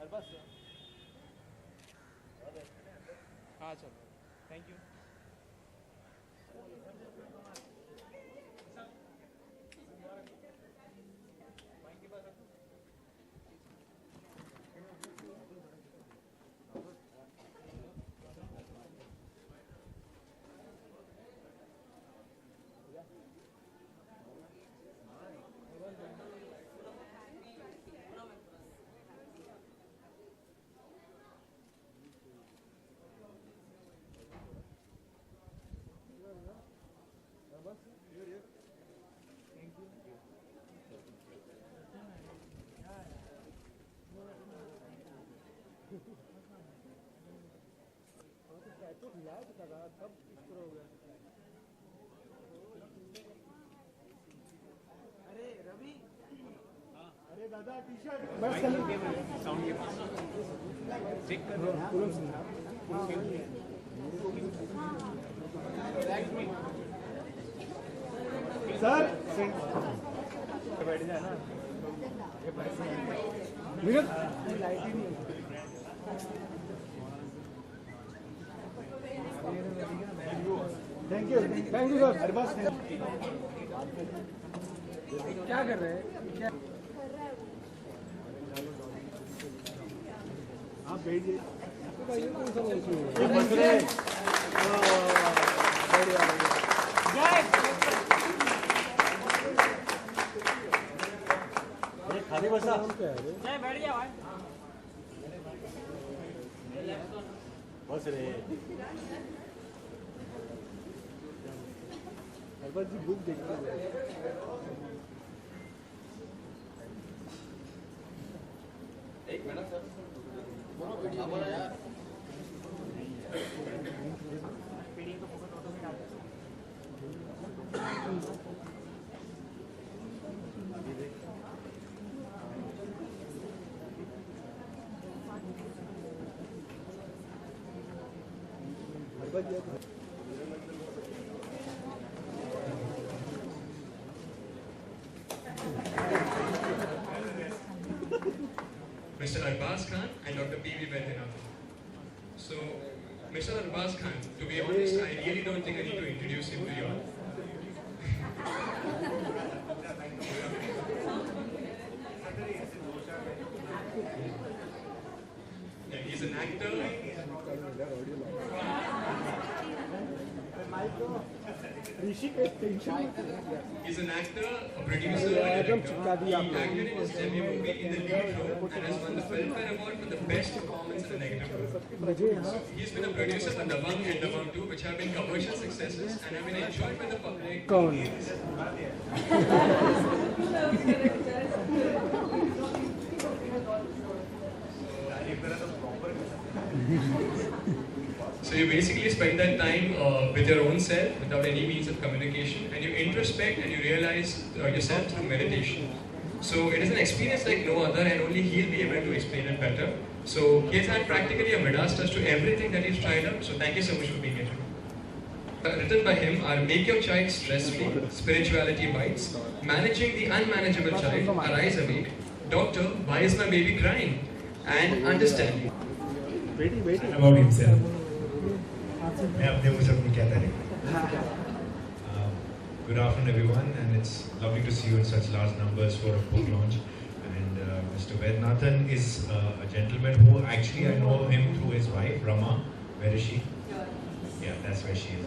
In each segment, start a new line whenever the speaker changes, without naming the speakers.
Arbaaz से हाँ चलो थैंक यू अरे रवि अरे दादा टी शर्ट बस साउंड के पास चेक कर सर बैठ जाए ना लाइट ही नहीं थैंक यू सर अरबाज क्या कर रहे हैं क्या आप भेजिए खाली बसा बैठ गया बस रे अरबाज जी बुक देखते एक मिनट सर बोलो यार पीडीएफ को फोटो में डाल
Mr. Arbaaz Khan and Dr. P.V. Vaidyanathan. So, Mr. Arbaaz Khan, to be honest, I really don't think I need to introduce him to you all. Yeah, he's an actor. He's an actor, a producer, and a director. He acted in his debut movie in the lead role and has won the Filmfare Award for the best performance in a negative role. So he's been a producer for Dabangg and Dabangg 2, which have been commercial successes and have been enjoyed by the public. So you basically spend that time with your own self without any means of communication, and you introspect and you realize yourself through meditation. So it is an experience like no other, and only he'll be able to explain it better. So he's had practically a Midas touch to everything that he's tried out. So thank you so much for being here. Written by him are Make Your Child Stress-Free, Spirituality Bites, Managing the Unmanageable Child, Arise Awake, Doctor, Why Is My Baby Crying, and Understanding.
About himself. मैं अपने मुझे अपनी क्या तारीफ Good afternoon everyone, and it's lovely to see you in such large numbers for a book launch. And Mr. Vaidyanathan is a gentleman who actually I know him through his wife Rama. Where is she? Yeah, that's where she is.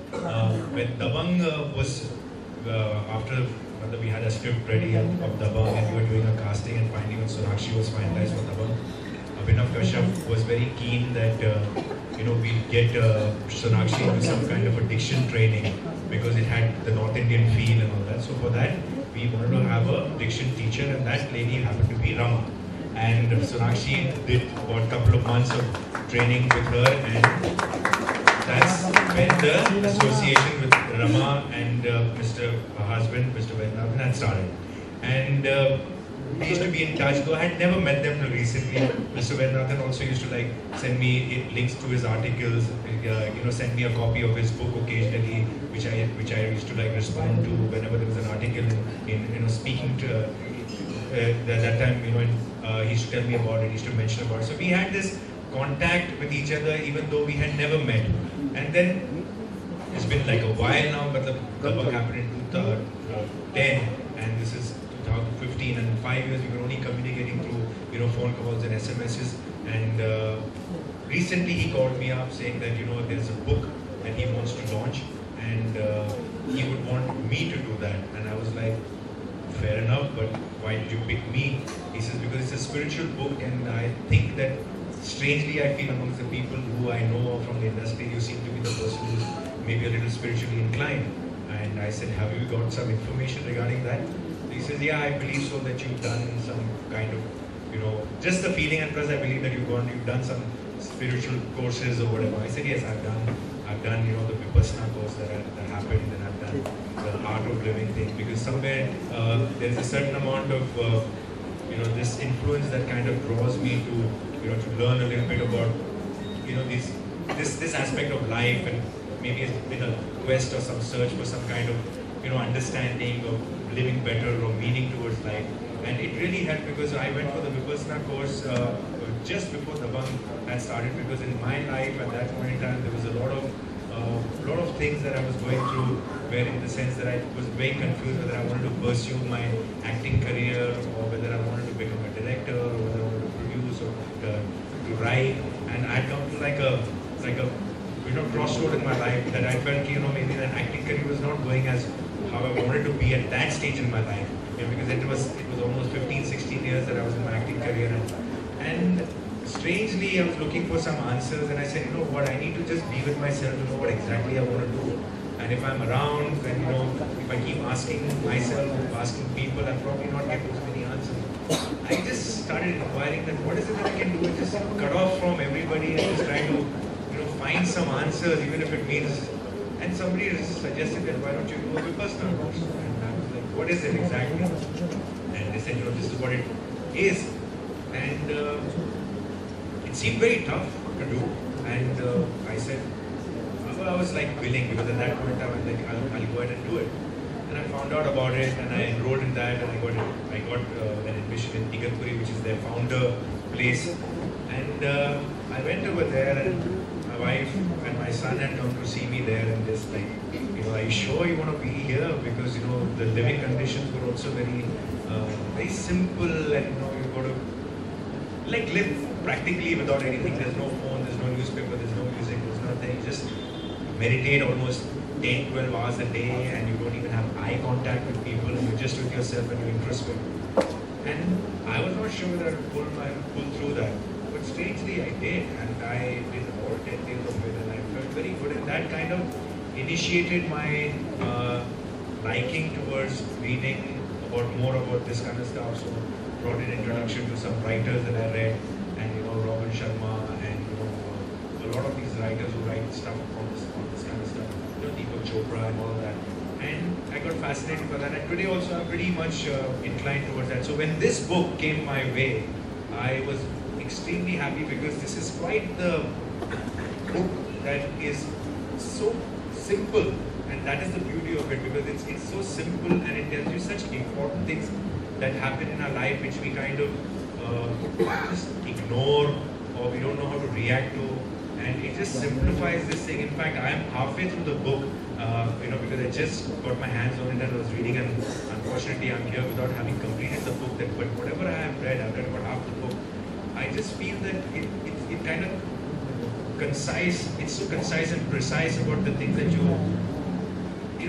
When Dabangg was after we had a script ready of Dabangg and we were doing a casting, and finally when Sonakshi was finalized for Dabangg, Abhinav Kashyap was very keen that we get Sonakshi into some kind of a diction training because it had the North Indian feel and all that. So for that, we wanted to have a diction teacher, and that lady happened to be Rama. And Sonakshi did about a couple of months of training with her, and that's when the association with Rama and Mr. husband, Mr. Vaidyanathan, had started. And we used to be in touch, though I had never met them till recently. Mr. Vaidyanathan also used to send me links to his articles, send me a copy of his book occasionally, which I used to respond to whenever there was an article in speaking to that time, in He used to tell me about it, he used to mention about it. So we had this contact with each other even though we had never met. And then it's been like a while now, but the book happened in 2010 and this is 2015, and in 5 years we were only communicating through phone calls and SMSs. And recently he called me up saying that there's a book that he wants to launch and he would want me to do that. And I was like, fair enough, but why did you pick me? He says, because it's a spiritual book, and I think that strangely I feel amongst the people who I know from the industry, you seem to be the person who's maybe a little spiritually inclined. And I said, have you got some information regarding that? He says, yeah, I believe so, that you've done some kind of, just the feeling, and plus I believe that you've done some spiritual courses or whatever. I said, yes, I've done the Vipassana course that happened, and I've done the art of living thing, because somewhere there's a certain amount of this influence that kind of draws me to learn a little bit about this aspect of life, and maybe it's been a quest or some search for some kind of understanding of living better or meaning towards life. And it really helped because I went for the Vipassana course just before the one had started, because in my life at that point in time there was a lot of things that I was going through, where in the sense that I was very confused whether I wanted to pursue my acting career or whether I wanted to become a director or whether I wanted to produce or to write. And I had come to like a crossroad in my life that I felt maybe that acting career was not going as how I wanted to be at that stage in my life, because it was almost 15-16 years that I was in my acting career, and strangely I was looking for some answers, and I said, what, I need to just be with myself to know what exactly I want to do. And if I'm around, then if I keep asking myself, asking people, I'm probably not getting so many answers. I just started inquiring that what is it that I can do, just cut off from everybody and just try to find some answers, even if it means. And somebody suggested that why don't you do a Vipassana course? And I was like, what is it exactly? And they said, this is what it is. And it seemed very tough to do. And I said, I was like willing, because at that point I was like, I'll go ahead and do it. And I found out about it, and I enrolled in that, and I got an admission in Igatpuri, which is their founder place. And I went over there, and my wife and my son had come to see me there, and just like, are you sure you want to be here? Because the living conditions were also very simple, and you've got to like live practically without anything. There's no phone, there's no newspaper, there's no music, there's nothing. Just meditate almost 10-12 hours a day, and you don't even have eye contact with people, and you're just with yourself and you introspect. And I was not sure whether I would pull through that. But strangely I did, and I did all 10 days of it, and I felt very good, and that kind of initiated my liking towards reading more about this kind of stuff. So brought an introduction to some writers that I read, and Robin Sharma, and a lot of these writers who write stuff on this kind of stuff, Deepak Chopra and all that. And I got fascinated by that, and today also I'm pretty much inclined towards that. So when this book came my way, I was extremely happy, because this is quite the book that is so simple, and that is the beauty of it, because it's so simple, and it tells you such important things that happen in our life which we kind of just ignore, or we don't know how to react to, and it just simplifies this thing. In fact, I am halfway through the book, because I just got my hands on it and I was reading, and unfortunately I'm here without having completed the book. But whatever I have read, I've read about half the book. I just feel that it kind of concise, it's so concise and precise about the things that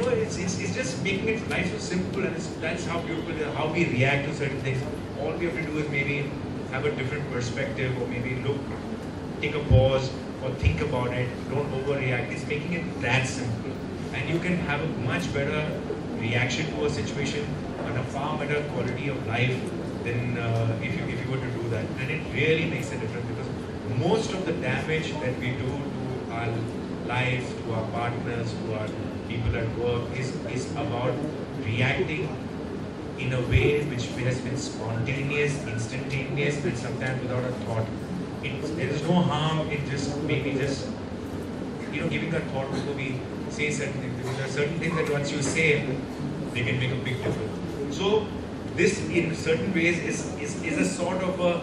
it's just making it life so simple, and that's how beautiful it is, how we react to certain things. All we have to do is maybe have a different perspective, or maybe take a pause, or think about it, don't overreact. It's making it that simple. And you can have a much better reaction to a situation and a far better quality of life than if you were to do that. And it really makes a difference, because most of the damage that we do to our lives, to our partners, to our people at work is about reacting in a way which has been spontaneous, instantaneous, and sometimes without a thought. There is no harm in maybe giving a thought before we say certain things, because there are certain things that once you say, they can make a big difference. So this in certain ways is a sort of a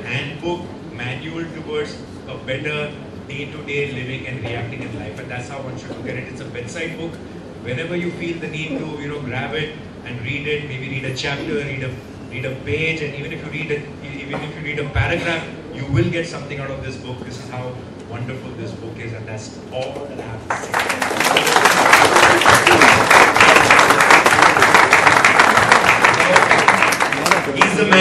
handbook, manual towards a better day-to-day living and reacting in life, and that's how one should look at it. It's a bedside book. Whenever you feel the need to, grab it and read it, maybe read a chapter, read a page, and even if you read a paragraph, you will get something out of this book. This is how wonderful this book is, and that's all that I have to say. He's the man.